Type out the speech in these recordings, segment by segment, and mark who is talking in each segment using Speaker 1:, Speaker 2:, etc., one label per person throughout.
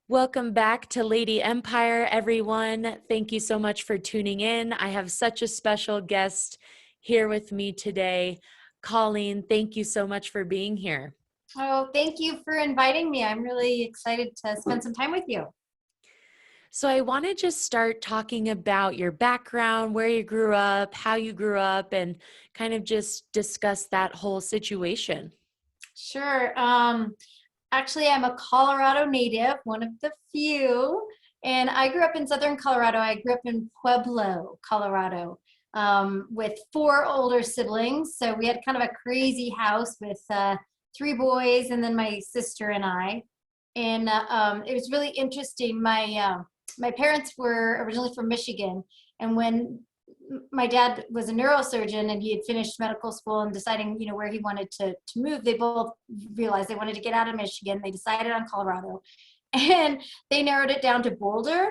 Speaker 1: Welcome back to Lady Empire, everyone. Thank you so much for tuning in. I have such a special guest here with me today. Colleen, thank you so much for being here.
Speaker 2: Oh, thank you for inviting me. I'm really excited to spend some time with you.
Speaker 1: So I want to just start talking about your background, where you grew up, how you grew up, and kind of just discuss that whole situation.
Speaker 2: Sure. Actually, I'm a Colorado native, one of the few, and I grew up in Southern Colorado. I grew up in Pueblo, Colorado, with four older siblings. So we had kind of a crazy house with three boys and then my sister and I. And it was really interesting. My parents were originally from Michigan, and when my dad was a neurosurgeon and he had finished medical school and deciding, where he wanted to move, they both realized they wanted to get out of Michigan. They decided on Colorado, and they narrowed it down to Boulder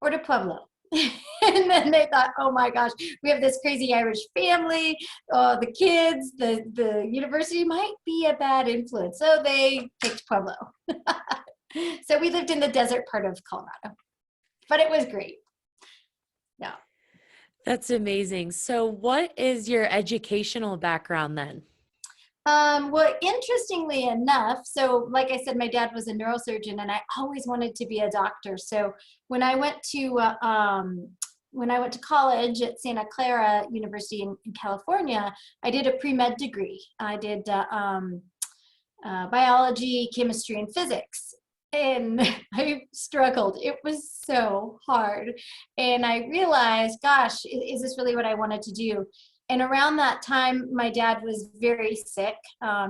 Speaker 2: or to Pueblo. And then they thought, oh my gosh, we have this crazy Irish family, the kids, the university might be a bad influence. So they picked Pueblo. So we lived in the desert part of Colorado, but it was great. Yeah.
Speaker 1: That's amazing. So what is your educational background then?
Speaker 2: Well, interestingly enough, so like I said, my dad was a neurosurgeon, and I always wanted to be a doctor. So when I went to college at Santa Clara University in California, I did a pre-med degree. I did biology, chemistry, and physics. And I struggled. It was so hard. And I realized, gosh, is this really what I wanted to do? And around that time, my dad was very sick.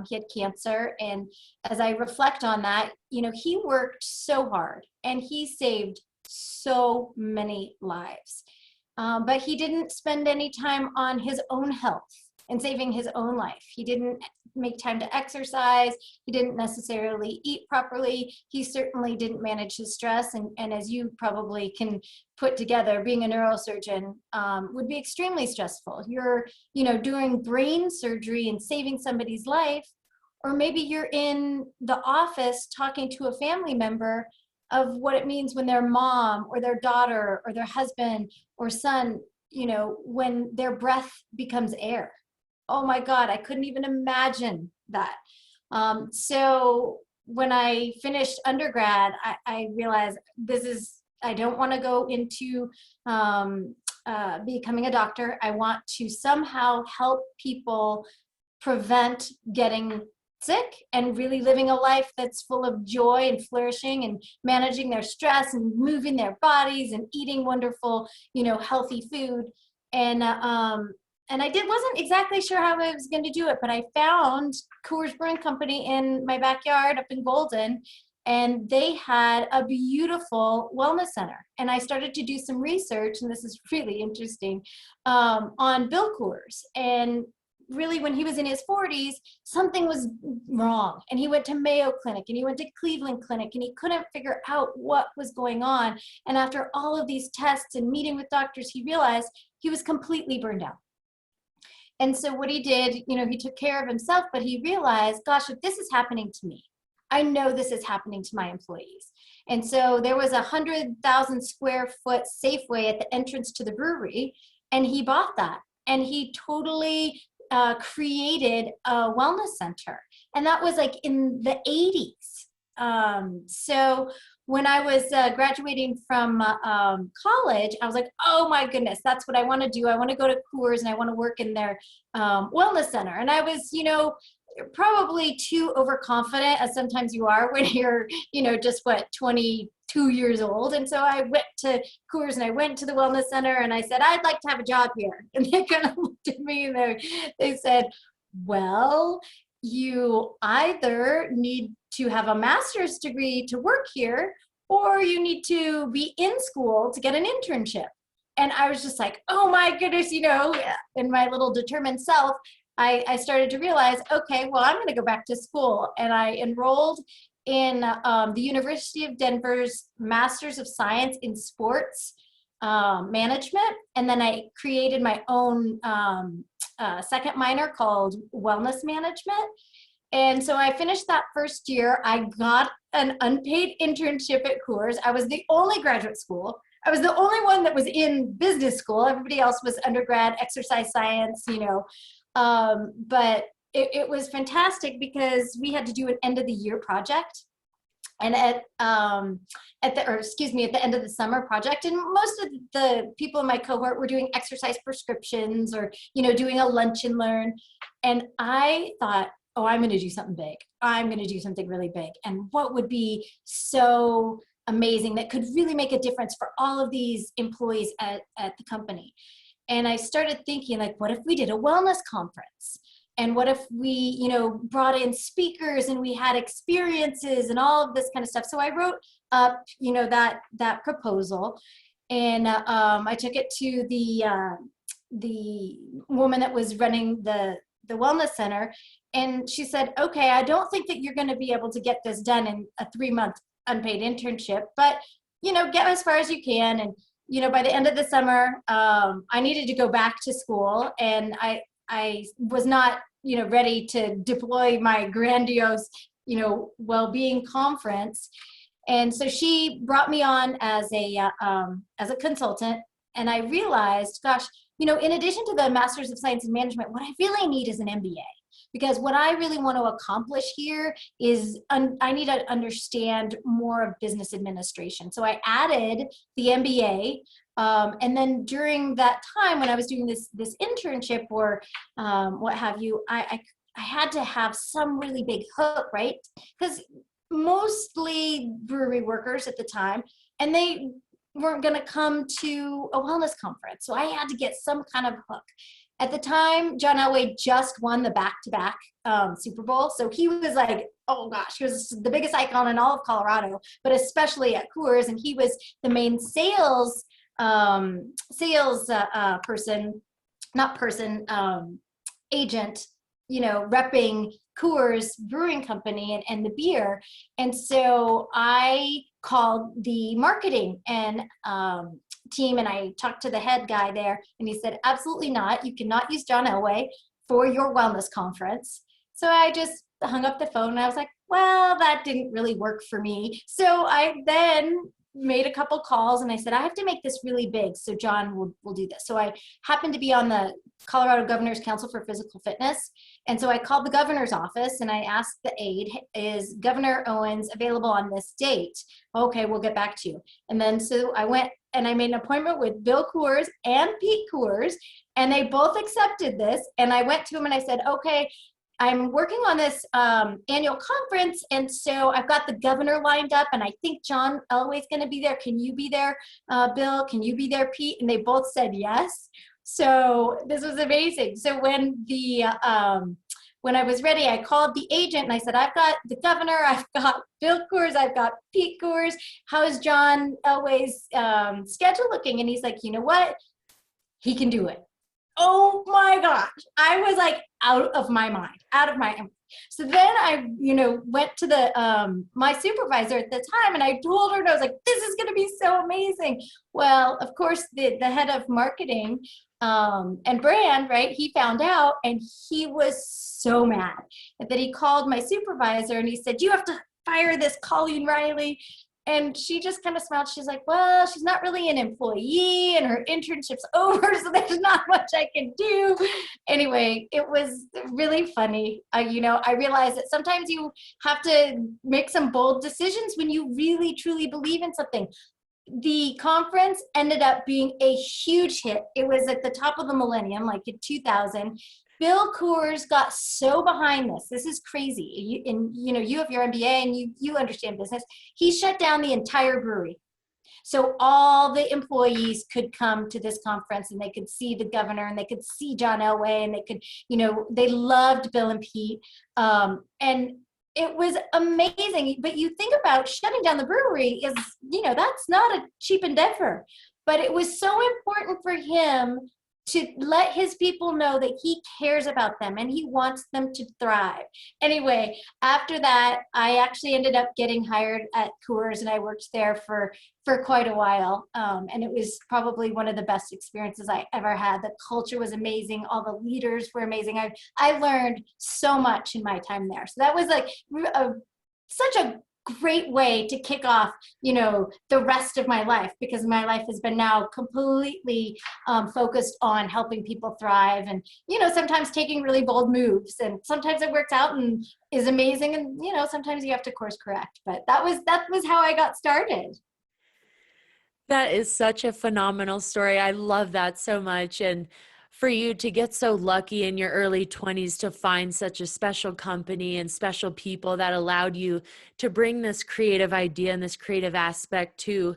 Speaker 2: He had cancer. And as I reflect on that, he worked so hard and he saved so many lives. But he didn't spend any time on his own health and saving his own life. He didn't make time to exercise. He didn't necessarily eat properly. He certainly didn't manage his stress. And as you probably can put together, being a neurosurgeon would be extremely stressful. You're, doing brain surgery and saving somebody's life, or maybe you're in the office talking to a family member of what it means when their mom or their daughter or their husband or son, when their breath becomes air. Oh my God, I couldn't even imagine that. So when I finished undergrad, I realized I don't want to go into becoming a doctor. I want to somehow help people prevent getting sick and really living a life that's full of joy and flourishing and managing their stress and moving their bodies and eating wonderful, healthy food. And I wasn't exactly sure how I was going to do it, but I found Coors Brewing Company in my backyard up in Golden, and they had a beautiful wellness center. And I started to do some research, and this is really interesting, on Bill Coors. And really, when he was in his 40s, something was wrong. And he went to Mayo Clinic, and he went to Cleveland Clinic, and he couldn't figure out what was going on. And after all of these tests and meeting with doctors, he realized he was completely burned out. And so what he did, he took care of himself, but he realized, gosh, if this is happening to me, I know this is happening to my employees. And so there was 100,000 square foot Safeway at the entrance to the brewery, and he bought that. And he totally created a wellness center. And that was like in the 80s. So when I was graduating from college, I was like, oh my goodness, that's what I want to do. I want to go to Coors and I want to work in their wellness center. And I was, probably too overconfident, as sometimes you are when you're, just 22 years old. And so I went to Coors and I went to the wellness center and I said, I'd like to have a job here. And they kind of looked at me and they said, well, you either need to have a master's degree to work here, or you need to be in school to get an internship. And I was just like, oh my goodness, in my little determined self, I started to realize, okay, well, I'm going to go back to school. And I enrolled in the University of Denver's Master's of Science in Sports Management. And then I created my own second minor called Wellness Management. And so I finished that first year. I got an unpaid internship at Coors. I was the only graduate school. I was the only one that was in business school. Everybody else was undergrad, exercise science, but it was fantastic because we had to do an end of the year project. And at the end of the summer project, and most of the people in my cohort were doing exercise prescriptions or doing a lunch and learn. And I thought, oh, I'm going to do something big. I'm going to do something really big. And what would be so amazing that could really make a difference for all of these employees at the company? And I started thinking, like, what if we did a wellness conference? And what if we, brought in speakers and we had experiences and all of this kind of stuff? So I wrote up, that proposal, and I took it to the woman that was running the wellness center, and she said, "Okay, I don't think that you're going to be able to get this done in a 3-month unpaid internship, but get as far as you can." And by the end of the summer, I needed to go back to school, and I was not ready to deploy my grandiose, well-being conference. And so she brought me on as a consultant. And I realized, gosh, in addition to the Master's of Science in Management, what I really need is an MBA. Because what I really want to accomplish here is I need to understand more of business administration. So I added the MBA. And then during that time when I was doing this internship or what have you, I had to have some really big hook, right? Because mostly brewery workers at the time, and they weren't going to come to a wellness conference. So I had to get some kind of hook. At the time, John Elway just won the back-to-back Super Bowl. So he was like, oh gosh, he was the biggest icon in all of Colorado, but especially at Coors. And he was the main agent, repping Coors Brewing Company and the beer. And so I called the marketing and team, and I talked to the head guy there, and he said, absolutely not. You cannot use John Elway for your wellness conference. So I just hung up the phone, and I was like, well, that didn't really work for me. So I then made a couple calls, and I said, I have to make this really big, so John will do this. So I happened to be on the Colorado Governor's Council for Physical Fitness. And so I called the governor's office and I asked the aide, is Governor Owens available on this date? Okay, we'll get back to you. And then so I went and I made an appointment with Bill Coors and Pete Coors, and they both accepted this. And I went to him and I said, okay, I'm working on this annual conference, and so I've got the governor lined up, and I think John Elway's going to be there. Can you be there, Bill? Can you be there, Pete? And they both said yes. So this was amazing. So when I was ready, I called the agent and I said, I've got the governor, I've got Bill Coors, I've got Pete Coors. How is John Elway's schedule looking? And he's like, you know what? He can do it. Oh my gosh. I was like out of my mind. So then I, went to the my supervisor at the time, and I told her, and I was like, this is going to be so amazing. Well, of course, the head of marketing and brand, right, he found out, and he was so mad that he called my supervisor and he said, you have to fire this Colleen Reilly. And she just kind of smiled. She's like, well, she's not really an employee and her internship's over, so there's not much I can do. Anyway, it was really funny. I realized that sometimes you have to make some bold decisions when you really, truly believe in something. The conference ended up being a huge hit. It was at the top of the millennium, like in 2000. Bill Coors got so behind this. This is crazy. You have your MBA and you understand business. He shut down the entire brewery. So all the employees could come to this conference, and they could see the governor, and they could see John Elway, and they could, they loved Bill and Pete. And it was amazing. But you think about shutting down the brewery is, that's not a cheap endeavor. But it was so important for him to let his people know that he cares about them and he wants them to thrive. Anyway, after that, I actually ended up getting hired at Coors, and I worked there for quite a while. And it was probably one of the best experiences I ever had. The culture was amazing. All the leaders were amazing. I learned so much in my time there. So that was like such a great way to kick off, the rest of my life, because my life has been now completely focused on helping people thrive, and, sometimes taking really bold moves, and sometimes it works out and is amazing. And, sometimes you have to course correct, but that was how I got started.
Speaker 1: That is such a phenomenal story. I love that so much. And for you to get so lucky in your early 20s to find such a special company and special people that allowed you to bring this creative idea and this creative aspect to,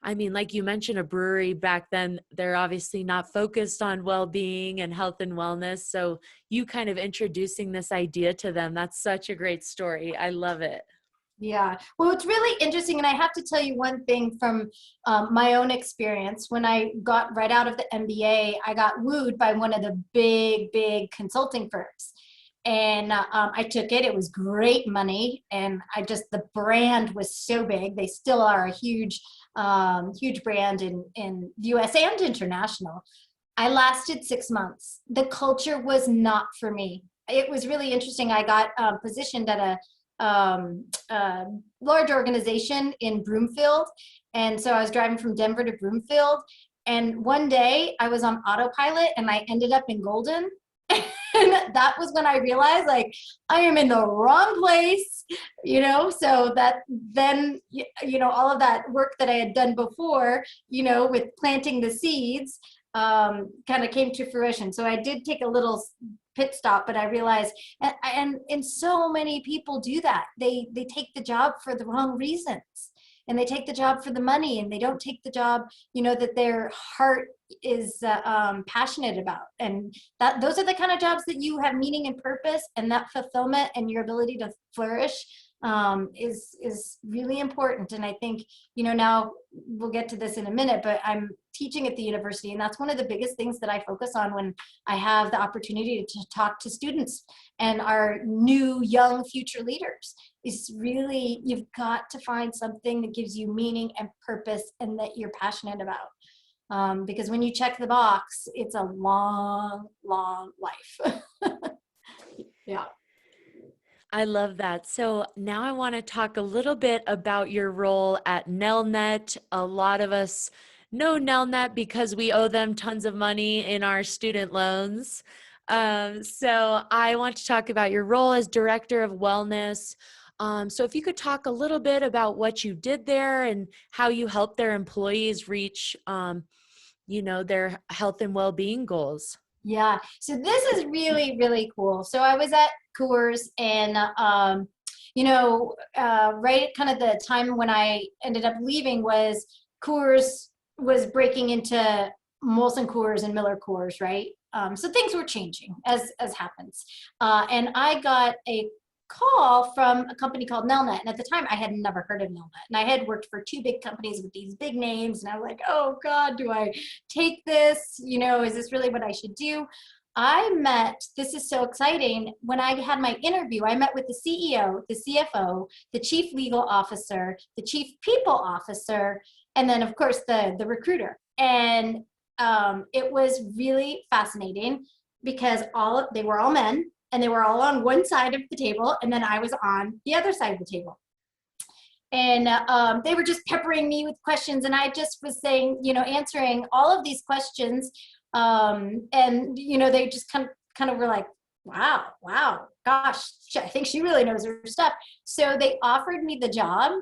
Speaker 1: I mean, like you mentioned, a brewery back then, they're obviously not focused on well-being and health and wellness. So you kind of introducing this idea to them, that's such a great story. I love it.
Speaker 2: Yeah. Well, it's really interesting. And I have to tell you one thing from my own experience. When I got right out of the MBA, I got wooed by one of the big consulting firms. And I took it. It was great money. And the brand was so big. They still are a huge brand in the US and international. I lasted 6 months. The culture was not for me. It was really interesting. I got positioned at a large organization in Broomfield. And so I was driving from Denver to Broomfield. And one day I was on autopilot and I ended up in Golden. And that was when I realized, like, I am in the wrong place, so that then, all of that work that I had done before, with planting the seeds, kind of came to fruition. So I did take a little pit stop, but I realized, and so many people do that. They take the job for the wrong reasons, and they take the job for the money, and they don't take the job, that their heart is passionate about. And those are the kind of jobs that you have meaning and purpose, and that fulfillment and your ability to flourish is really important. And I think, now we'll get to this in a minute, but I'm teaching at the university, and that's one of the biggest things that I focus on when I have the opportunity to talk to students and our new young future leaders. Is really, you've got to find something that gives you meaning and purpose and that you're passionate about. Because when you check the box, it's a long life. Yeah.
Speaker 1: I love that. So now I want to talk a little bit about your role at Nelnet. A lot of us know Nelnet because we owe them tons of money in our student loans. So I want to talk about your role as Director of Wellness. So if you could talk a little bit about what you did there and how you helped their employees reach, their health and well-being goals.
Speaker 2: Yeah. So this is really cool. So I was at Coors, and right at kind of the time when I ended up leaving was Coors was breaking into Molson Coors and Miller Coors, right? So things were changing as happens. And I got a call from a company called Nelnet. And at the time I had never heard of Nelnet. And I had worked for 2 big companies with these big names. And I was like, oh God, do I take this? Is this really what I should do? This is so exciting. When I had my interview, I met with the CEO, the CFO, the chief legal officer, the chief people officer, and then of course the recruiter. And it was really fascinating because they were all men, and they were all on one side of the table, and then I was on the other side of the table. And they were just peppering me with questions, and I just was saying, answering all of these questions. And they just kind of were like, wow, gosh, I think she really knows her stuff. So they offered me the job,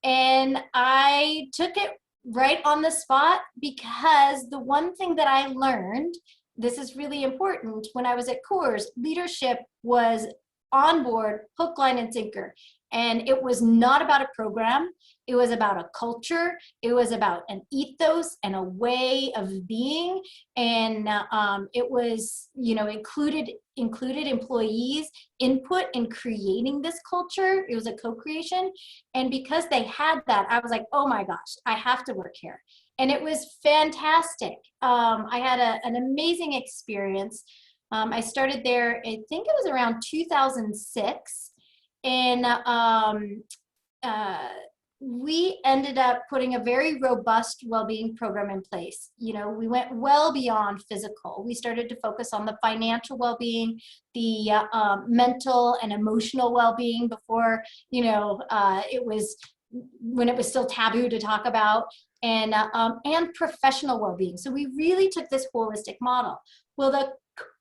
Speaker 2: and I took it right on the spot, because the one thing that I learned, this is really important, when I was at Coors, leadership was on board, hook, line, and sinker. And it was not about a program. It was about a culture. It was about an ethos and a way of being. And it was, included employees' input in creating this culture. It was a co-creation. And because they had that, I was like, oh my gosh, I have to work here. And it was fantastic. I had an amazing experience. I started there, I think it was around 2006. And we ended up putting a very robust well-being program in place. We went well beyond physical. We started to focus on the financial well-being, the mental and emotional well-being before, it was when it was still taboo to talk about, and professional well-being. So we really took this holistic model. Well, the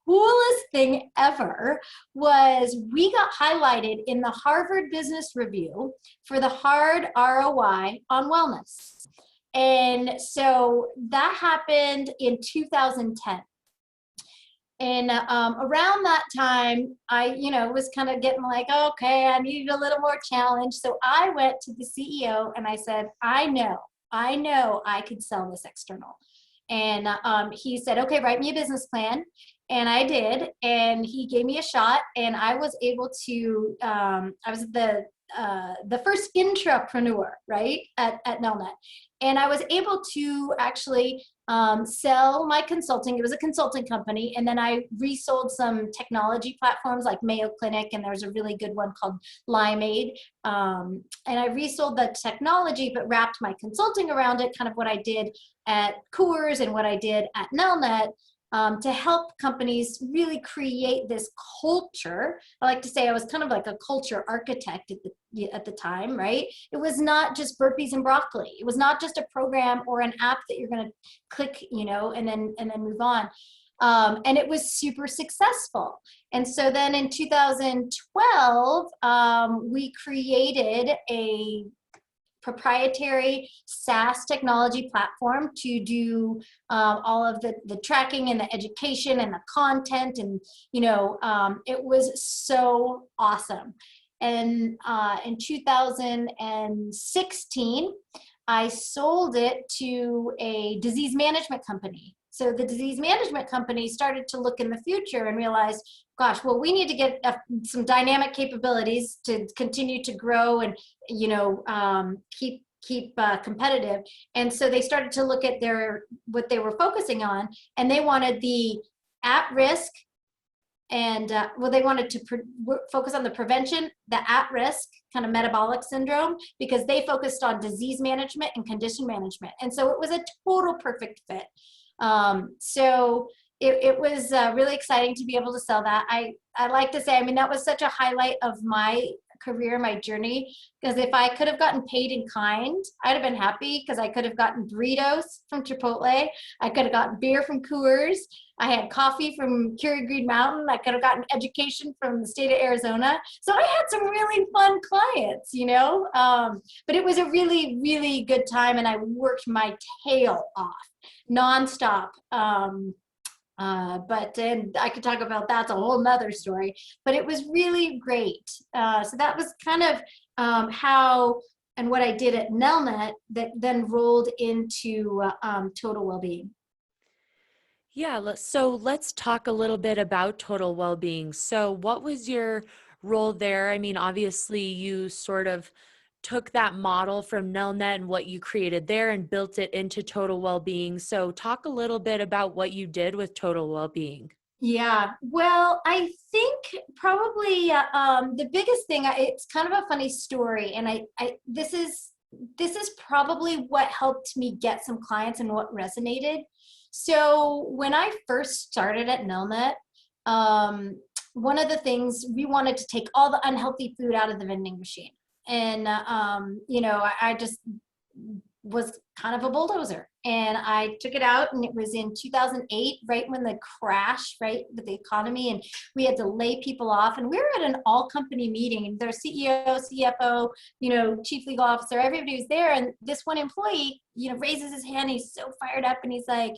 Speaker 2: coolest thing ever was we got highlighted in the Harvard Business Review for the hard ROI on wellness. And so that happened in 2010. And around that time, I, was kind of getting like, okay, I needed a little more challenge. So I went to the CEO and I said, I know I could sell this external. And he said, okay, write me a business plan. And I did. And he gave me a shot. And I was able to, I was the first intrapreneur, right, at Nelnet. And I was able to actually sell my consulting. It was a consulting company. And then I resold some technology platforms like Mayo Clinic, and there's a really good one called Limeade. And I resold the technology, but wrapped my consulting around it, kind of what I did at Coors and what I did at Nelnet, to help companies really create this culture. I like to say I was kind of like a culture architect at the time, right? It was not just burpees and broccoli. It was not just a program or an app that you're going to click, and then move on. And it was super successful. And so then in 2012, we created a proprietary SaaS technology platform to do all of the tracking and the education and the content. And, it was so awesome. And in 2016, I sold it to a disease management company. So the disease management company started to look in the future and realized, gosh, well, we need to get some dynamic capabilities to continue to grow and, keep competitive. And so they started to look at what they were focusing on, and they wanted the at-risk and they wanted to focus on the prevention, the at-risk kind of metabolic syndrome, because they focused on disease management and condition management. And so it was a total perfect fit. So it was really exciting to be able to sell that. I like to say, that was such a highlight of my career, my journey, because if I could have gotten paid in kind, I'd have been happy, because I could have gotten burritos from Chipotle. I could have gotten beer from Coors. I had coffee from Keurig Green Mountain. I could have gotten education from the state of Arizona. So I had some really fun clients, but it was a really, really good time, and I worked my tail off nonstop. But I could talk about that's a whole nother story, but it was really great. So that was kind of how and what I did at Nelnet that then rolled into Total Wellbeing.
Speaker 1: Yeah, so let's talk a little bit about Total Wellbeing. So what was your role there? Obviously you sort of took that model from Nelnet and what you created there and built it into Total Wellbeing. So talk a little bit about what you did with Total Wellbeing.
Speaker 2: Yeah, well, I think probably the biggest thing, it's kind of a funny story, and this is probably what helped me get some clients and what resonated. So when I first started at Nelnet, one of the things, we wanted to take all the unhealthy food out of the vending machine. And, I just was kind of a bulldozer, and I took it out, and it was in 2008, right when the crash, right, with the economy, and we had to lay people off, and we were at an all company meeting, and their CEO, CFO, chief legal officer, everybody was there. And this one employee, raises his hand. He's so fired up, and he's like,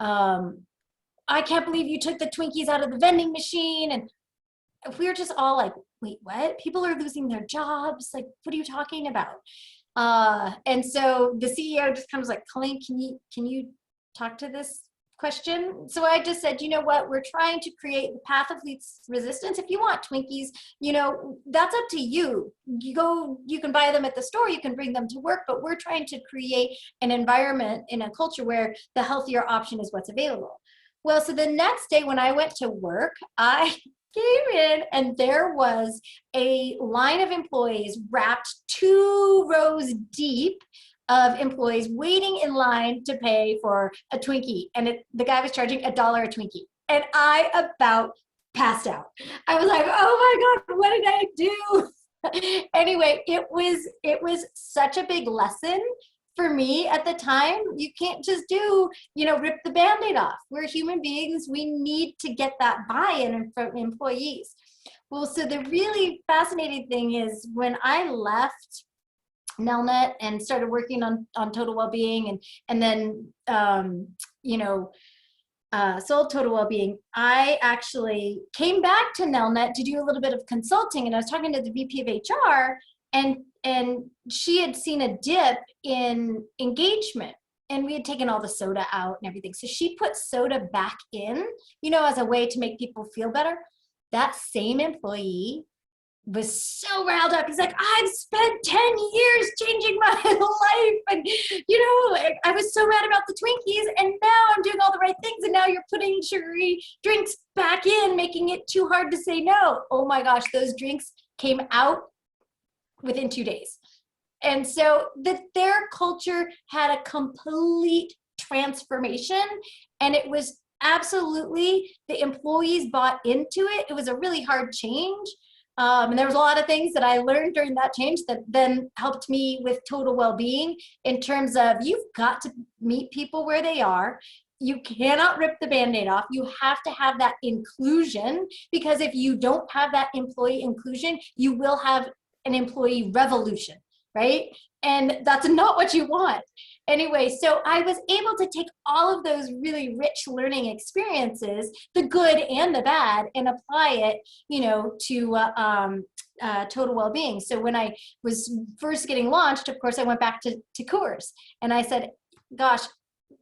Speaker 2: I can't believe you took the Twinkies out of the vending machine. And we were just all like, wait, what? People are losing their jobs. Like, what are you talking about? And so the CEO just kind of was like, Colleen, can you talk to this question? So I just said, you know what, we're trying to create the path of least resistance. If you want Twinkies, you know, that's up to you. You can buy them at the store, you can bring them to work, but we're trying to create an environment in a culture where the healthier option is what's available. Well, so the next day when I went to work, I came in and there was a line of employees wrapped 2 rows deep of employees waiting in line to pay for a Twinkie. And the guy was charging $1 a Twinkie. And I about passed out. I was like, oh my God, what did I do? Anyway, it was such a big lesson for me at the time. You can't just rip the Band-Aid off. We're human beings. We need to get that buy-in from employees. Well, so the really fascinating thing is when I left Nelnet and started working on Total Wellbeing and then, sold Total Wellbeing, I actually came back to Nelnet to do a little bit of consulting. And I was talking to the VP of HR, and she had seen a dip in engagement, and we had taken all the soda out and everything. So she put soda back in, as a way to make people feel better. That same employee was so riled up. He's like, I've spent 10 years changing my life. And, I was so mad about the Twinkies, and now I'm doing all the right things. And now you're putting sugary drinks back in, making it too hard to say no. Oh my gosh, those drinks came out within 2 days. And so their culture had a complete transformation, and it was absolutely, the employees bought into it. It was a really hard change. And there was a lot of things that I learned during that change that then helped me with Total Wellbeing, in terms of you've got to meet people where they are. You cannot rip the Band-Aid off. You have to have that inclusion, because if you don't have that employee inclusion, you will have an employee revolution, right? And that's not what you want. Anyway, so I was able to take all of those really rich learning experiences, the good and the bad, and apply it, to Total Wellbeing. So when I was first getting launched, of course, I went back to Coors, and I said, gosh,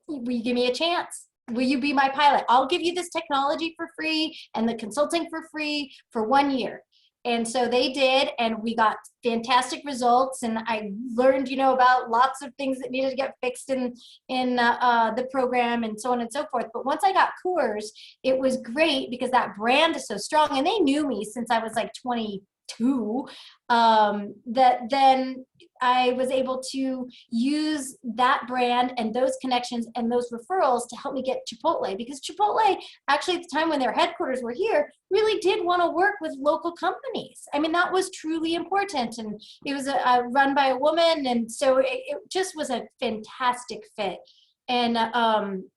Speaker 2: will you give me a chance? Will you be my pilot? I'll give you this technology for free and the consulting for free for 1 year. And so they did, and we got fantastic results. And I learned, about lots of things that needed to get fixed in the program, and so on and so forth. But once I got Coors, it was great because that brand is so strong, and they knew me since I was like 22. That then I was able to use that brand and those connections and those referrals to help me get Chipotle, because Chipotle, actually at the time when their headquarters were here, really did want to work with local companies. I mean, that was truly important, and it was run by a woman, and so it just was a fantastic fit. And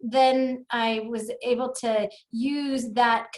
Speaker 2: then I was able to use that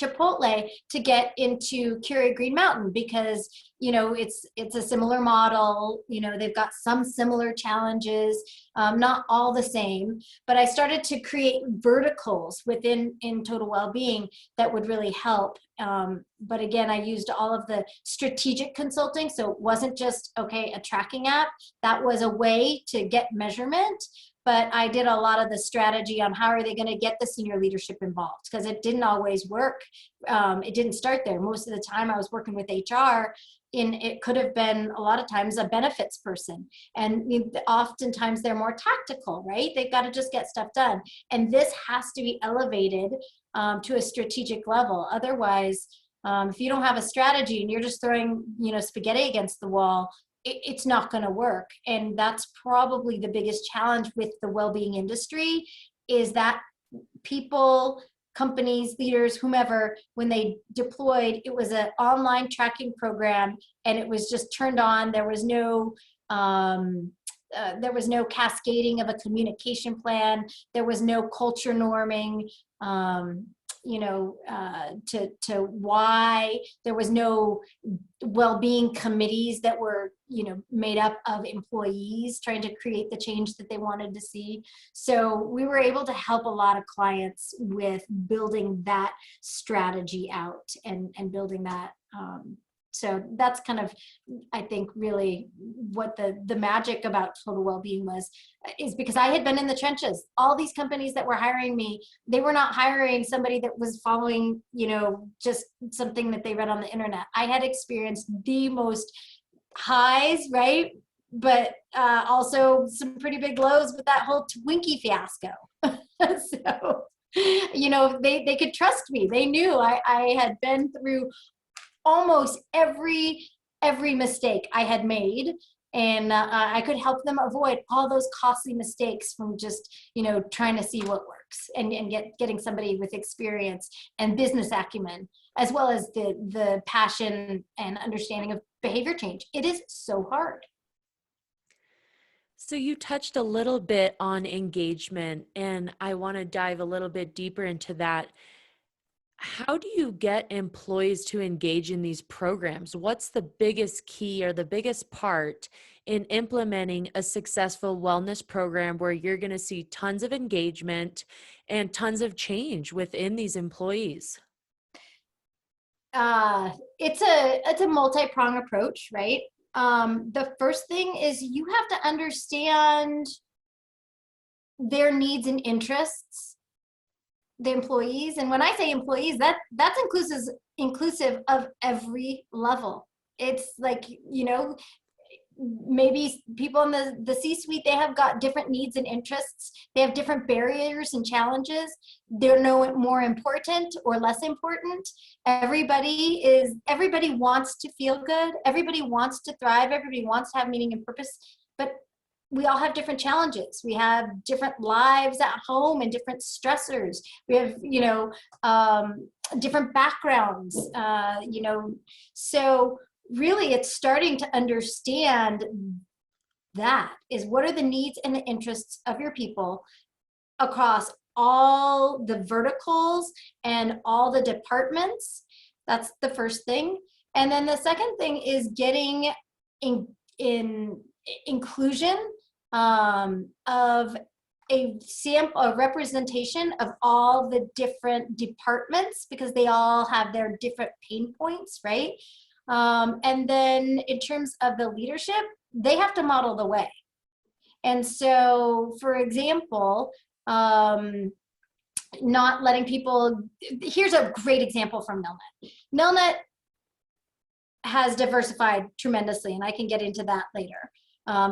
Speaker 2: Chipotle to get into Keurig Green Mountain, because it's a similar model. They've got some similar challenges, not all the same, but I started to create verticals in Total Wellbeing that would really help. But again, I used all of the strategic consulting, so it wasn't just a tracking app. That was a way to get measurement. But I did a lot of the strategy on how are they going to get the senior leadership involved, because it didn't always work. It didn't start there. Most of the time I was working with HR, it could have been a lot of times a benefits person. And oftentimes they're more tactical, right? They've got to just get stuff done. And this has to be elevated to a strategic level. Otherwise, if you don't have a strategy and you're just throwing, spaghetti against the wall, it's not going to work. And that's probably the biggest challenge with the well-being industry, is that people, companies, leaders, whomever, when they deployed, it was an online tracking program, and it was just turned on. There was no cascading of a communication plan. There was no culture norming. to why there was no well-being committees that were, made up of employees trying to create the change that they wanted to see. So we were able to help a lot of clients with building that strategy out and building that. So that's kind of, I think, really what the magic about Total Wellbeing is because I had been in the trenches. All these companies that were hiring me, they were not hiring somebody that was following, just something that they read on the internet. I had experienced the most highs, right? But also some pretty big lows with that whole Twinkie fiasco. So, they could trust me. They knew I had been through almost every mistake I had made, and I could help them avoid all those costly mistakes from just trying to see what works and getting somebody with experience and business acumen, as well as the passion and understanding of behavior change. It is so hard.
Speaker 1: So you touched a little bit on engagement, and I want to dive a little bit deeper into that. How do you get employees to engage in these programs? What's the biggest key or the biggest part in implementing a successful wellness program where you're going to see tons of engagement and tons of change within these employees?
Speaker 2: It's a multi-pronged approach, right? The first thing is you have to understand their needs and interests, the employees. And when I say employees, that's inclusive of every level. It's like, maybe people in the C-suite, they have got different needs and interests. They have different barriers and challenges. They're no more important or less important. Everybody wants to feel good. Everybody wants to thrive. Everybody wants to have meaning and purpose. But we all have different challenges. We have different lives at home and different stressors. We have, different backgrounds, so really it's starting to understand that is what are the needs and the interests of your people across all the verticals and all the departments. That's the first thing. And then the second thing is getting in inclusion of a representation of all the different departments, because they all have their different pain points, right? And then in terms of the leadership, they have to model the way. And so, for example, not letting people, here's a great example from Nelnet. Nelnet has diversified tremendously, and I can get into that later.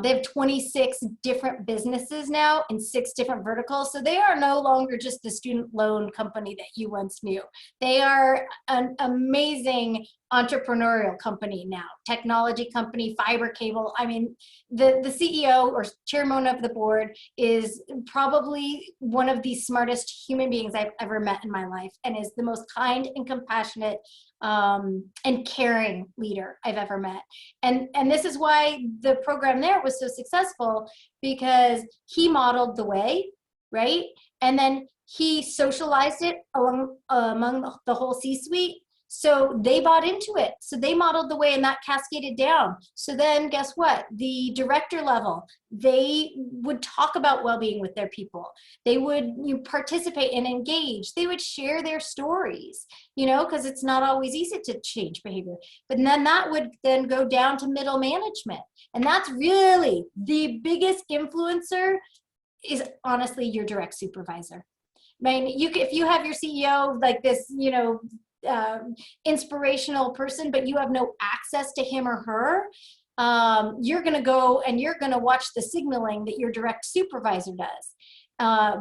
Speaker 2: They have 26 different businesses now in 6 different verticals. So they are no longer just the student loan company that you once knew. They are an amazing entrepreneurial company now, technology company, fiber cable. I mean, the CEO or chairman of the board is probably one of the smartest human beings I've ever met in my life, and is the most kind and compassionate and caring leader I've ever met. And this is why the program there was so successful, because he modeled the way, right? And then he socialized it among the whole C-suite. So they bought into it. So they modeled the way, and that cascaded down. So then guess what? The director level, they would talk about well-being with their people. They would participate and engage. They would share their stories, because it's not always easy to change behavior. But then that would then go down to middle management. And that's really the biggest influencer, is honestly your direct supervisor. I mean, if you have your CEO like this, inspirational person, but you have no access to him or her, you're going to go and you're going to watch the signaling that your direct supervisor does.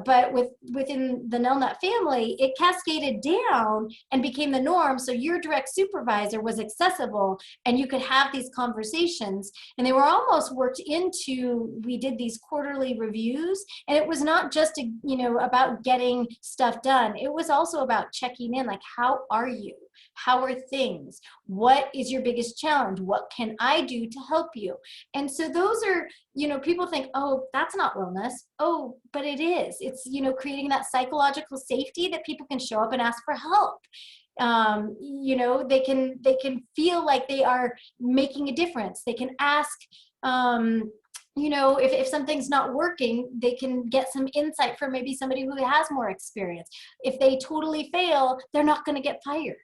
Speaker 2: But within the Nelnet family, it cascaded down and became the norm. So your direct supervisor was accessible, and you could have these conversations, and they were almost worked into, we did these quarterly reviews, and it was not just, about getting stuff done. It was also about checking in, like, how are you? How are things? What is your biggest challenge? What can I do to help you? And so those are, people think, oh, that's not wellness. Oh, but it is. It's, creating that psychological safety that people can show up and ask for help. They can feel like they are making a difference. They can ask, if something's not working, they can get some insight from maybe somebody who has more experience. If they totally fail, they're not going to get fired.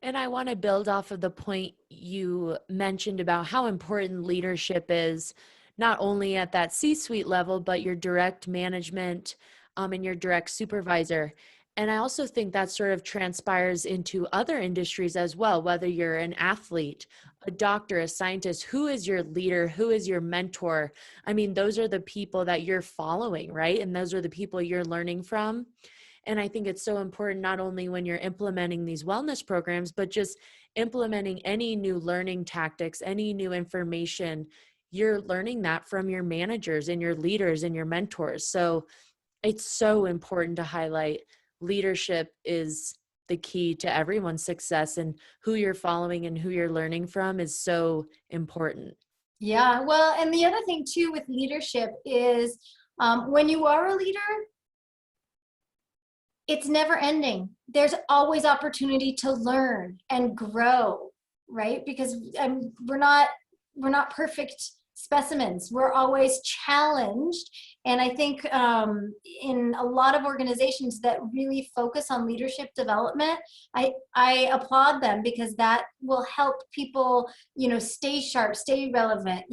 Speaker 1: And I want to build off of the point you mentioned about how important leadership is, not only at that C-suite level, but your direct management and your direct supervisor. And I also think that sort of transpires into other industries as well, whether you're an athlete, a doctor, a scientist. Who is your leader? Who is your mentor? I mean, those are the people that you're following, right? And those are the people you're learning from. And I think it's so important, not only when you're implementing these wellness programs, but just implementing any new learning tactics, any new information, you're learning that from your managers and your leaders and your mentors. So it's so important to highlight leadership is the key to everyone's success, and who you're following and who you're learning from is so important.
Speaker 2: Yeah, well, and the other thing too with leadership is when you are a leader, it's never ending. There's always opportunity to learn and grow, right? Because we're not perfect specimens. We're always challenged. And I think in a lot of organizations that really focus on leadership development, I applaud them, because that will help people, stay sharp, stay relevant.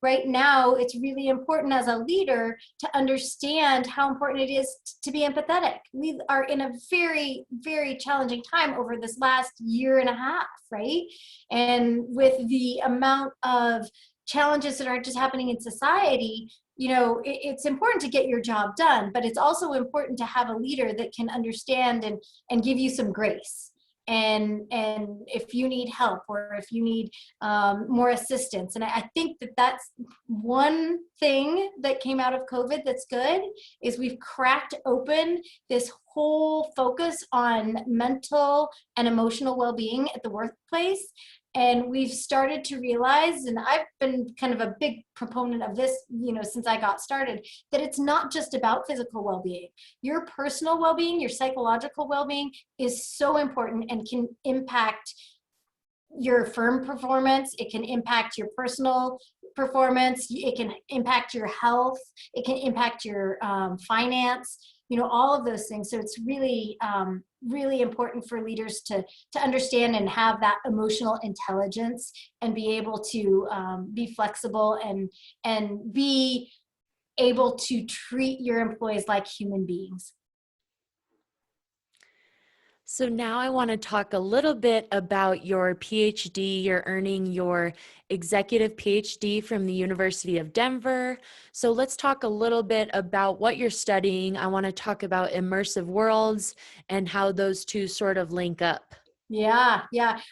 Speaker 2: Right now, it's really important as a leader to understand how important it is to be empathetic. We are in a very, very challenging time over this last year and a half, right? And with the amount of challenges that are just happening in society, it's important to get your job done, but it's also important to have a leader that can understand and give you some grace. And if you need help, or if you need more assistance. And I think that that's one thing that came out of COVID that's good, is we've cracked open this whole focus on mental and emotional well-being at the workplace. And we've started to realize, and I've been kind of a big proponent of this, since I got started, that it's not just about physical well-being. Your personal well-being, your psychological well-being is so important and can impact your firm performance. It can impact your personal performance. It can impact your health. It can impact your finance. All of those things. So it's really, really important for leaders to understand and have that emotional intelligence, and be able to be flexible and be able to treat your employees like human beings.
Speaker 1: So now I want to talk a little bit about your PhD. You're earning your executive PhD from the University of Denver. So let's talk a little bit about what you're studying. I want to talk about ImmersiveWorlds and how those two sort of link up.
Speaker 2: Yeah.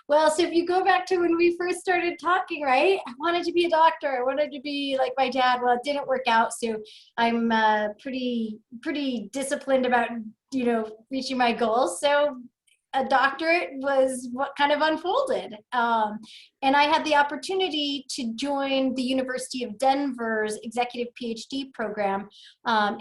Speaker 2: Well, so if you go back to when we first started talking, right? I wanted to be a doctor. I wanted to be like my dad. Well, it didn't work out. So I'm pretty disciplined about, reaching my goals. So a doctorate was what kind of unfolded. And I had the opportunity to join the University of Denver's executive PhD program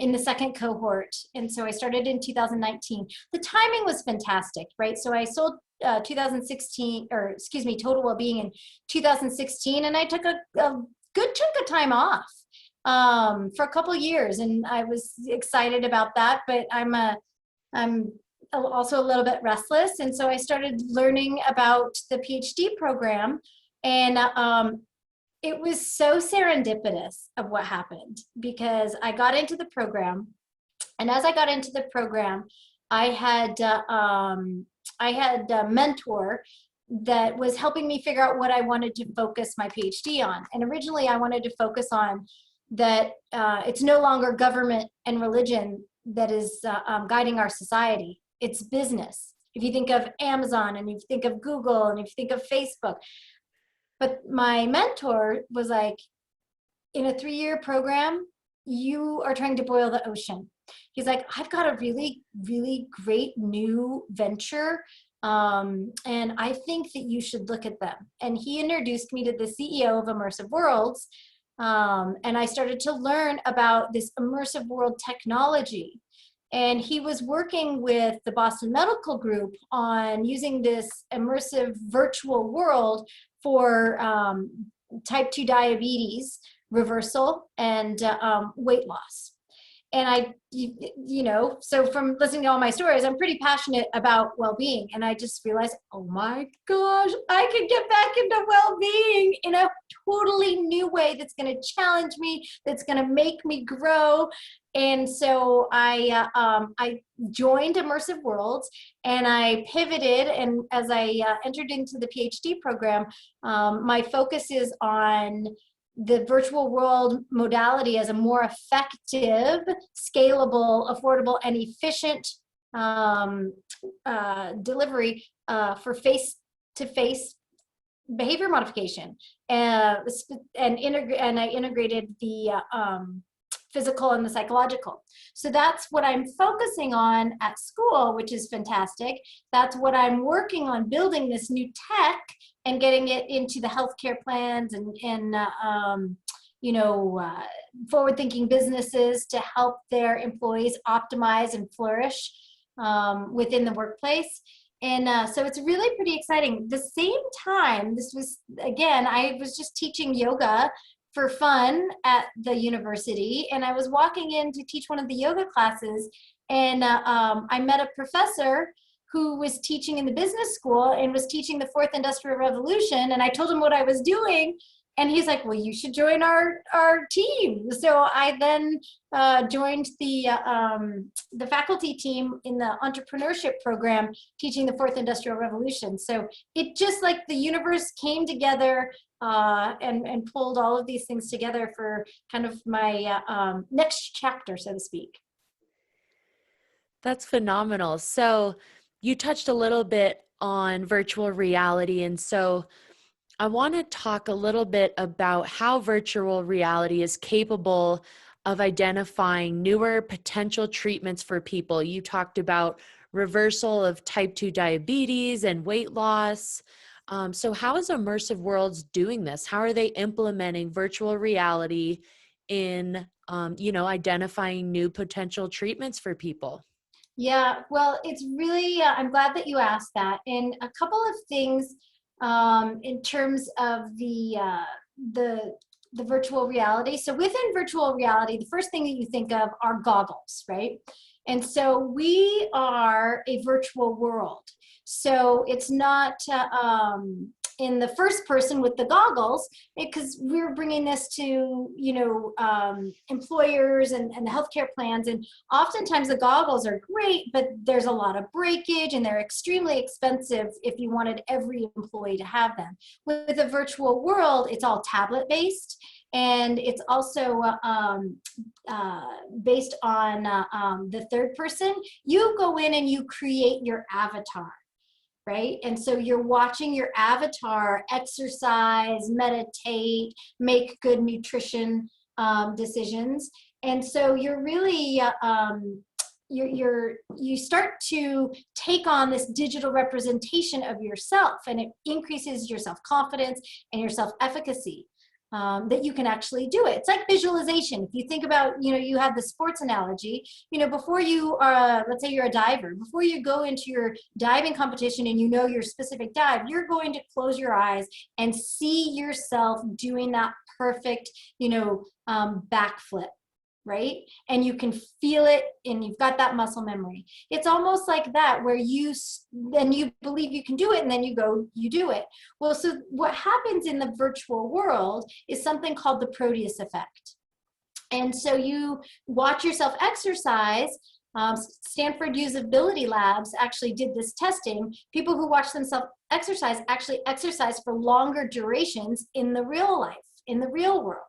Speaker 2: in the second cohort. And so I started in 2019. The timing was fantastic, right? So I sold 2016, or excuse me, Total Wellbeing in 2016, and I took a good chunk of time off for a couple of years, and I was excited about that. But I'm also a little bit restless, and so I started learning about the PhD program, and it was so serendipitous of what happened, because I got into the program, and as I got into the program, I had a mentor that was helping me figure out what I wanted to focus my PhD on. And originally I wanted to focus on that it's no longer government and religion that is guiding our society. It's business. If you think of Amazon, and you think of Google, and if you think of Facebook. But my mentor was like, in a 3-year program, you are trying to boil the ocean. He's like, I've got a really, really great new venture. And I think that you should look at them. And he introduced me to the CEO of ImmersiveWorlds. And I started to learn about this immersive world technology. And he was working with the Boston Medical Group on using this immersive virtual world for type 2 diabetes reversal and weight loss. And so from listening to all my stories, I'm pretty passionate about well-being. And I just realized, oh my gosh, I could get back into well-being in a totally new way that's going to challenge me, that's going to make me grow. And so I joined ImmersiveWorlds, and I pivoted. And as I entered into the PhD program, my focus is on the virtual world modality as a more effective, scalable, affordable, and efficient delivery for face-to-face behavior modification. And I integrated the physical and the psychological. So that's what I'm focusing on at school, which is fantastic. That's what I'm working on, building this new tech and getting it into the healthcare plans and forward-thinking businesses to help their employees optimize and flourish within the workplace. And so it's really pretty exciting. The same time, I was just teaching yoga for fun at the university, and I was walking in to teach one of the yoga classes, and I met a professor who was teaching in the business school and was teaching the fourth industrial revolution. And I told him what I was doing, and he's like, well, you should join our team. So I then joined the faculty team in the entrepreneurship program, teaching the fourth industrial revolution. So it just like the universe came together and pulled all of these things together for kind of my next chapter, so to speak.
Speaker 1: That's phenomenal. So you touched a little bit on virtual reality. And so I want to talk a little bit about how virtual reality is capable of identifying newer potential treatments for people. You talked about reversal of type 2 diabetes and weight loss. So how is ImmersiveWorlds doing this? How are they implementing virtual reality in, identifying new potential treatments for people?
Speaker 2: Yeah, well, it's really, I'm glad that you asked that. And a couple of things in terms of the virtual reality. So within virtual reality, the first thing that you think of are goggles, right? And so we are a virtual world. So it's not in the first person with the goggles, because we're bringing this to, employers and the healthcare plans. And oftentimes the goggles are great, but there's a lot of breakage and they're extremely expensive if you wanted every employee to have them. With a virtual world, it's all tablet based. And it's also based on the third person. You go in and you create your avatar, right? And so you're watching your avatar exercise, meditate, make good nutrition decisions. And so you're really, you start to take on this digital representation of yourself, and it increases your self-confidence and your self-efficacy. That you can actually do it. It's like visualization. If you think about, you have the sports analogy, before you are, let's say you're a diver, before you go into your diving competition and your specific dive, you're going to close your eyes and see yourself doing that perfect, backflip. Right? And you can feel it, and you've got that muscle memory. It's almost like that, where you believe you can do it, and then you go, you do it. Well, so what happens in the virtual world is something called the Proteus effect. And so you watch yourself exercise. Stanford Usability Labs actually did this testing. People who watch themselves exercise actually exercise for longer durations in the real life, in the real world.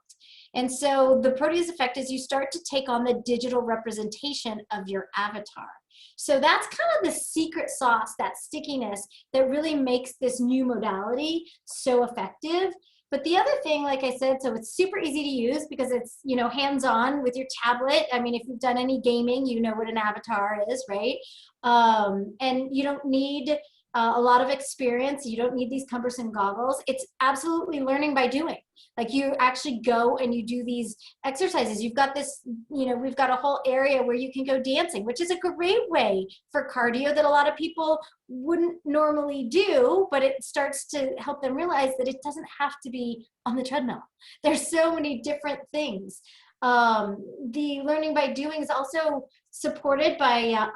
Speaker 2: And so the Proteus effect is you start to take on the digital representation of your avatar. So that's kind of the secret sauce, that stickiness that really makes this new modality so effective. But the other thing, like I said, so it's super easy to use because it's, you know, hands-on with your tablet. I mean, if you've done any gaming, you know what an avatar is, right? And you don't need a lot of experience. You don't need these cumbersome goggles. It's absolutely learning by doing. Like you actually go and you do these exercises. You've got this, you know, we've got a whole area where you can go dancing, which is a great way for cardio that a lot of people wouldn't normally do, but it starts to help them realize that it doesn't have to be on the treadmill. There's so many different things. The learning by doing is also supported by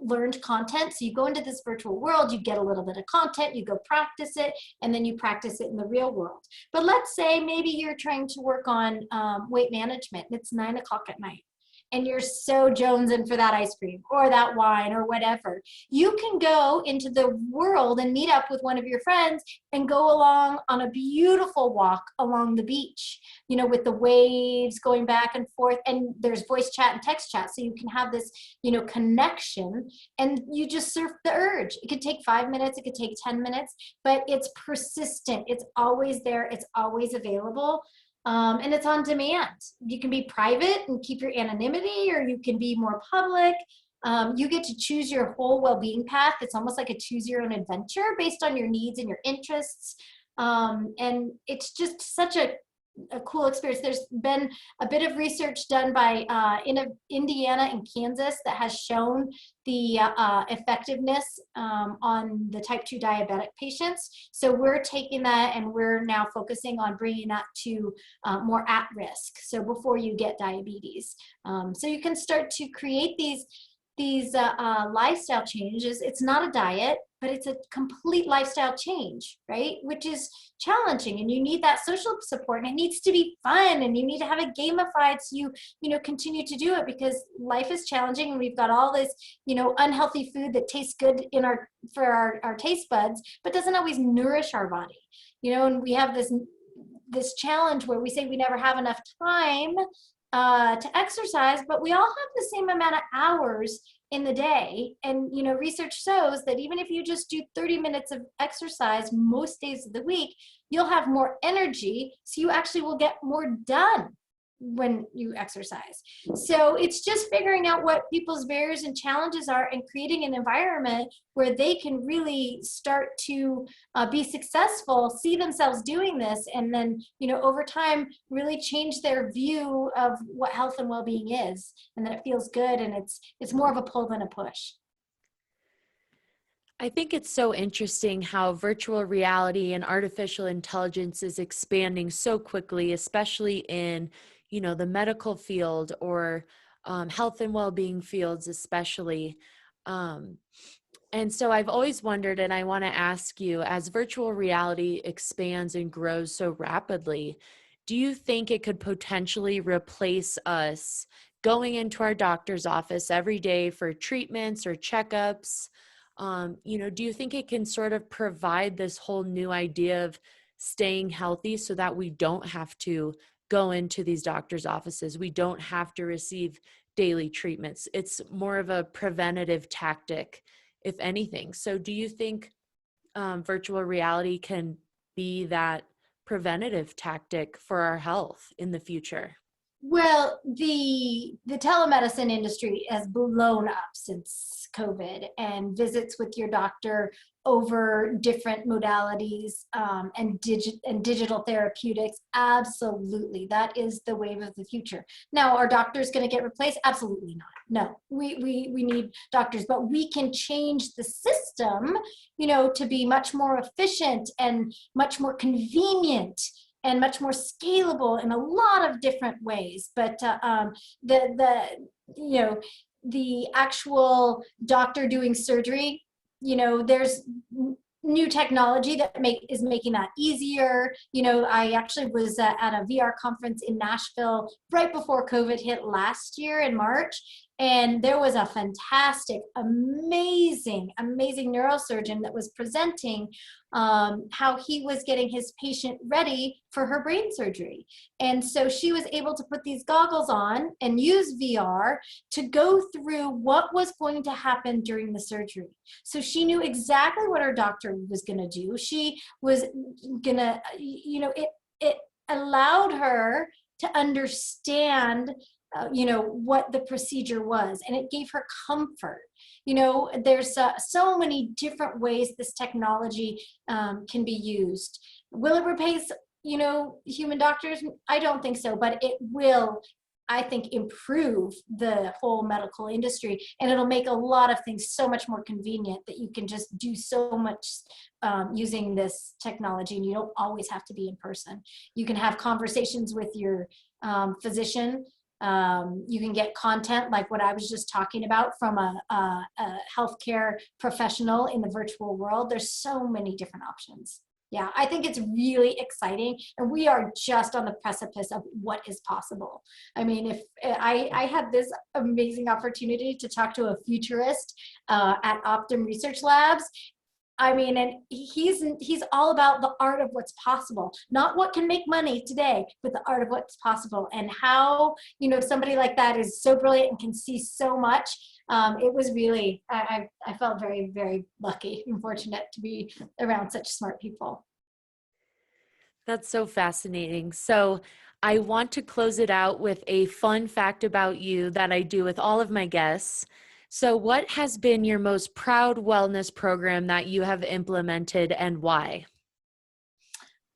Speaker 2: learned content. So you go into this virtual world, you get a little bit of content, you go practice it, and then you practice it in the real world. But let's say maybe you're trying to work on weight management and it's 9 o'clock at night, and you're so jonesing for that ice cream or that wine or whatever. You can go into the world and meet up with one of your friends and go along on a beautiful walk along the beach, you know, with the waves going back and forth, and there's voice chat and text chat. So you can have this, you know, connection, and you just surf the urge. It could take 5 minutes, it could take 10 minutes, but it's persistent. It's always there. It's always available. And it's on demand. You can be private and keep your anonymity, or you can be more public. You get to choose your whole well-being path. It's almost like a choose your own adventure based on your needs and your interests. And it's just such a cool experience. There's been a bit of research done by in Indiana and Kansas that has shown the effectiveness on the type 2 diabetic patients. So we're taking that and we're now focusing on bringing that to more at risk. So before you get diabetes. So you can start to create these lifestyle changes. It's not a diet, but it's a complete lifestyle change, right? Which is challenging, and you need that social support, and it needs to be fun, and you need to have it gamified so you know, continue to do it, because life is challenging, and we've got all this, you know, unhealthy food that tastes good in for our taste buds, but doesn't always nourish our body, you know. And we have this challenge where we say we never have enough time to exercise, but we all have the same amount of hours in the day. And, you know, research shows that even if you just do 30 minutes of exercise most days of the week, you'll have more energy. So you actually will get more done when you exercise. So it's just figuring out what people's barriers and challenges are and creating an environment where they can really start to be successful, see themselves doing this, and then, you know, over time really change their view of what health and well-being is, and that it feels good, and it's more of a pull than a push.
Speaker 1: I think it's so interesting how virtual reality and artificial intelligence is expanding so quickly, especially in, you know, the medical field or health and well-being fields especially. And so I've always wondered, and I want to ask you, as virtual reality expands and grows so rapidly, do you think it could potentially replace us going into our doctor's office every day for treatments or checkups? You know, do you think it can sort of provide this whole new idea of staying healthy so that we don't have to go into these doctor's offices? We don't have to receive daily treatments. It's more of a preventative tactic, if anything. So do you think virtual reality can be that preventative tactic for our health in the future?
Speaker 2: Well, the telemedicine industry has blown up since COVID, and visits with your doctor over different modalities and digital therapeutics. Absolutely, that is the wave of the future. Now, are doctors going to get replaced? Absolutely not. No, we need doctors, but we can change the system, you know, to be much more efficient and much more convenient and much more scalable in a lot of different ways. But you know, the actual doctor doing surgery, you know, there's new technology that is making that easier. You know, I actually was at a VR conference in Nashville right before COVID hit last year in March, And there was a fantastic, amazing neurosurgeon that was presenting how he was getting his patient ready for her brain surgery. And so she was able to put these goggles on and use VR to go through what was going to happen during the surgery. So she knew exactly what her doctor was going to do. She was going to, it allowed her to understand what the procedure was, and it gave her comfort. There's so many different ways this technology can be used. Will it replace human doctors? I don't think so, but it will, I think, improve the whole medical industry, and it'll make a lot of things so much more convenient that you can just do so much using this technology, and you don't always have to be in person. You can have conversations with your physician. You can get content like what I was just talking about from a healthcare professional in the virtual world. There's so many different options. Yeah, I think it's really exciting, and we are just on the precipice of what is possible. I mean, if I had this amazing opportunity to talk to a futurist at Optum Research Labs. I mean, and he's all about the art of what's possible, not what can make money today, but the art of what's possible, and how somebody like that is so brilliant and can see so much. It was really, I felt very, very lucky and fortunate to be around such smart people.
Speaker 1: That's so fascinating. So I want to close it out with a fun fact about you that I do with all of my guests. So what has been your most proud wellness program that you have implemented, and why?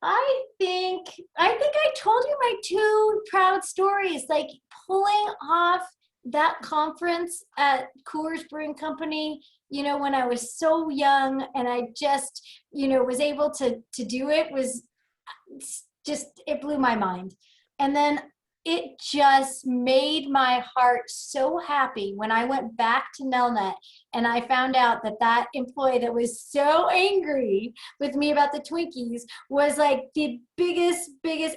Speaker 2: I think I told you my two proud stories, like pulling off that conference at Coors Brewing Company, when I was so young, and I just, was able to do it. Was just, it blew my mind. And then it just made my heart so happy when I went back to Nelnet and I found out that employee that was so angry with me about the Twinkies was like the biggest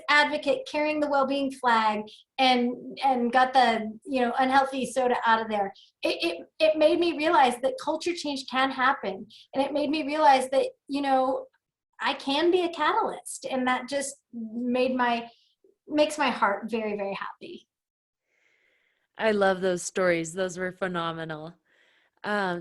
Speaker 2: advocate, carrying the well-being flag, and got the unhealthy soda out of there. It made me realize that culture change can happen, and it made me realize that I can be a catalyst, and that just makes my heart very, very happy.
Speaker 1: I love those stories. Those were phenomenal.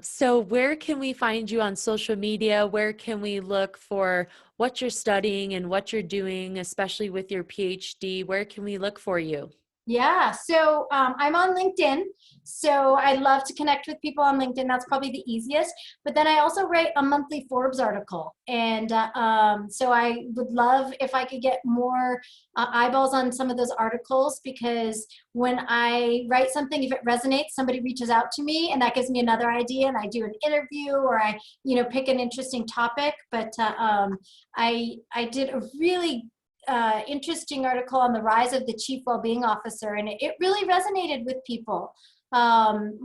Speaker 1: So where can we find you on social media? Where can we look for what you're studying and what you're doing, especially with your PhD? Where can we look for you?
Speaker 2: Yeah, so I'm on LinkedIn, so I love to connect with people on LinkedIn. That's probably the easiest. But then I also write a monthly Forbes article, and so I would love if I could get more eyeballs on some of those articles, because when I write something, if it resonates, somebody reaches out to me, and that gives me another idea, and I do an interview, or I pick an interesting topic. But I did a really interesting article on the rise of the chief well-being officer, and it really resonated with people,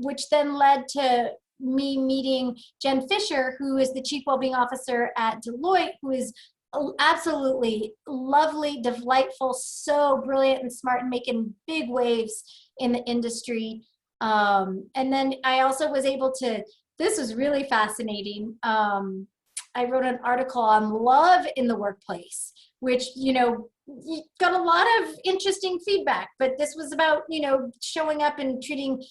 Speaker 2: which then led to me meeting Jen Fisher, who is the chief well-being officer at Deloitte, who is absolutely lovely, delightful, so brilliant and smart, and making big waves in the industry. And then I also was able to, this was really fascinating. I wrote an article on love in the workplace, which, got a lot of interesting feedback, but this was about, showing up and treating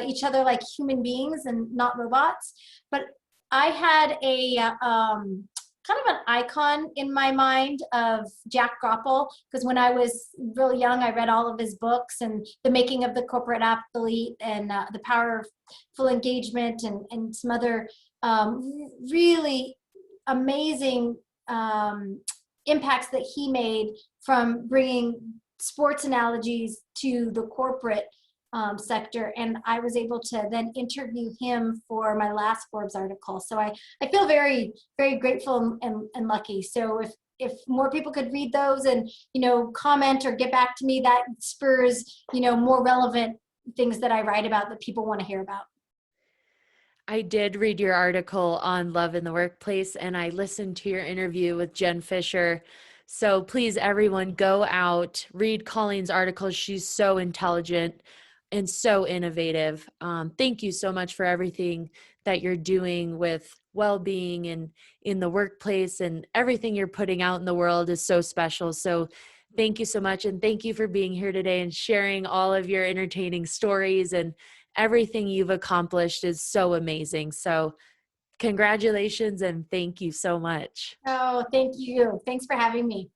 Speaker 2: each other like human beings and not robots. But I had a kind of an icon in my mind of Jack Grapple, because when I was really young, I read all of his books, and The Making of the Corporate Athlete, and The Powerful Engagement, and some other really amazing impacts that he made from bringing sports analogies to the corporate sector. And I was able to then interview him for my last Forbes article. So I feel very, very grateful and lucky. So if more people could read those and, comment or get back to me, that spurs, more relevant things that I write about that people want to hear about.
Speaker 1: I did read your article on love in the workplace, and I listened to your interview with Jen Fisher. So please, everyone, go out, read Colleen's article. She's so intelligent and so innovative. Thank you so much for everything that you're doing with well-being and in the workplace, and everything you're putting out in the world is so special. So thank you so much. And thank you for being here today and sharing all of your entertaining stories, and everything you've accomplished is so amazing. So congratulations and thank you so much.
Speaker 2: Oh, thank you. Thanks for having me.